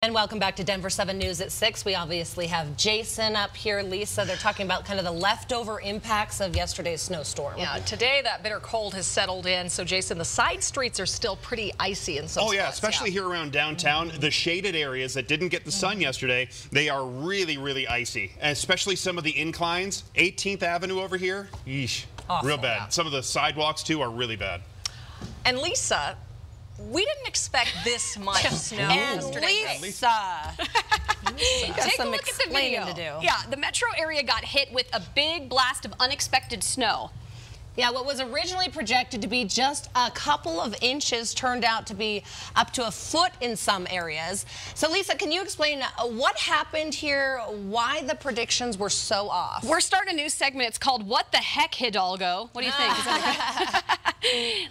And welcome back to Denver 7 News at 6. We obviously have Jason up here, Lisa. They're talking about kind of the leftover impacts of yesterday's snowstorm. Yeah, today that bitter cold has settled in. So, Jason, the side streets are still pretty icy in some spots. Oh, yeah, especially here around downtown. The shaded areas that didn't get the sun yesterday, they are really, really icy. And especially some of the inclines. 18th Avenue over here, yeesh, Awful. real bad. Yeah. Some of the sidewalks, too, are really bad. And, Lisa, we didn't expect this much snow yesterday. Lisa. Take a some look at the video. explaining to do. Yeah, the metro area got hit with a big blast of unexpected snow. Yeah, what was originally projected to be just a couple of inches turned out to be up to a foot in some areas. So, Lisa, can you explain what happened here, why the predictions were so off? We're starting a new segment. It's called What the Heck, Hidalgo? What do you think? Is that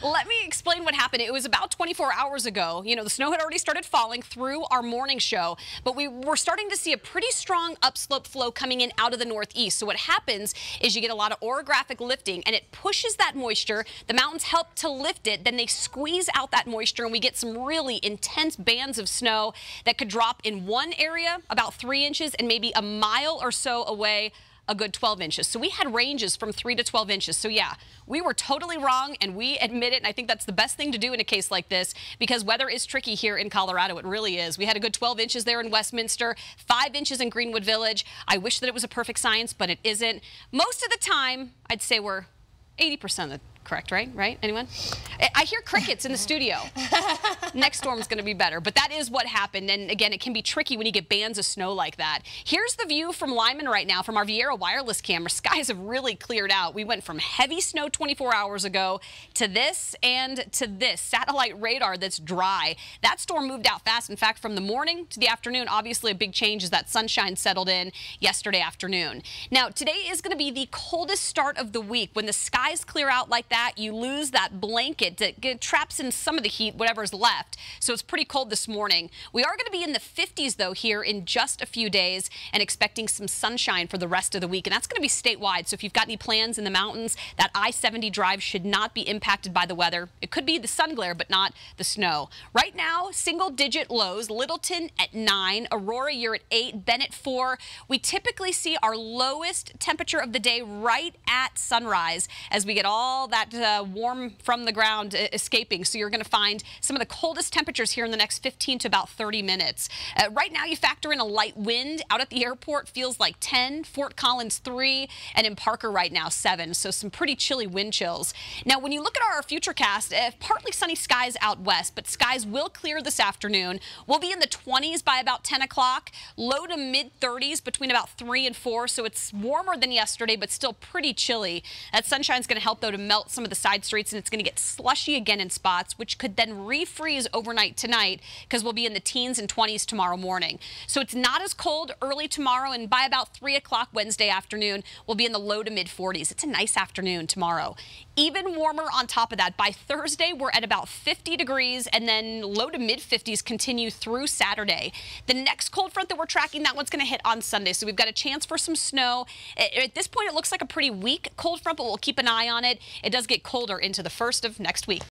Let me explain what happened. It was about 24 hours ago. You know, the snow had already started falling through our morning show, but we were starting to see a pretty strong upslope flow coming in out of the northeast. So what happens is you get a lot of orographic lifting, and it pushes that moisture. The mountains help to lift it. Then they squeeze out that moisture, and we get some really intense bands of snow that could drop in one area about 3 inches and maybe a mile or so away a good 12 inches. So we had ranges from 3 to 12 inches. So yeah, we were totally wrong, and we admit it, and I think that's the best thing to do in a case like this, because weather is tricky here in Colorado. It really is. We had a good 12 inches there in Westminster, 5 inches in Greenwood Village. I wish that it was a perfect science, but it isn't. Most of the time, I'd say we're 80% of the correct, right? Anyone? I hear crickets in the studio. Next storm's going to be better, but that is what happened. And again, it can be tricky when you get bands of snow like that. Here's the view from Lyman right now from our Viera wireless camera. Skies have really cleared out. We went from heavy snow 24 hours ago to this and to this satellite radar that's dry. That storm moved out fast. In fact, from the morning to the afternoon, obviously a big change as that sunshine settled in yesterday afternoon. Now, today is going to be the coldest start of the week. When the skies clear out like that, you lose that blanket that traps in some of the heat, whatever's left. So it's pretty cold this morning. We are going to be in the 50s, though, here in just a few days, and expecting some sunshine for the rest of the week. And that's going to be statewide. So if you've got any plans in the mountains, that I-70 drive should not be impacted by the weather. It could be the sun glare, but not the snow. Right now, single-digit lows. Littleton at 9. Aurora, you're at 8. Bennett, 4. We typically see our lowest temperature of the day right at sunrise as we get all that warm from the ground escaping. So you're going to find some of the coldest temperatures here in the next 15 to about 30 minutes. Right now, you factor in a light wind. Out at the airport feels like 10, Fort Collins 3, and in Parker right now 7. So some pretty chilly wind chills. Now, when you look at our futurecast, partly sunny skies out west, but skies will clear this afternoon. We'll be in the 20s by about 10 o'clock, low to mid 30s between about 3 and 4. So it's warmer than yesterday, but still pretty chilly. That sunshine's going to help, though, to melt some of the side streets, and it's going to get slushy again in spots, which could then refreeze overnight tonight because we'll be in the teens and 20s tomorrow morning. So it's not as cold early tomorrow, and by about 3 o'clock Wednesday afternoon, we'll be in the low to mid 40s. It's a nice afternoon tomorrow. Even warmer on top of that. By Thursday, we're at about 50 degrees, and then low to mid 50s continue through Saturday. The next cold front that we're tracking, that one's going to hit on Sunday, so we've got a chance for some snow. At this point, it looks like a pretty weak cold front, but we'll keep an eye on it. It does get colder into the first of next week.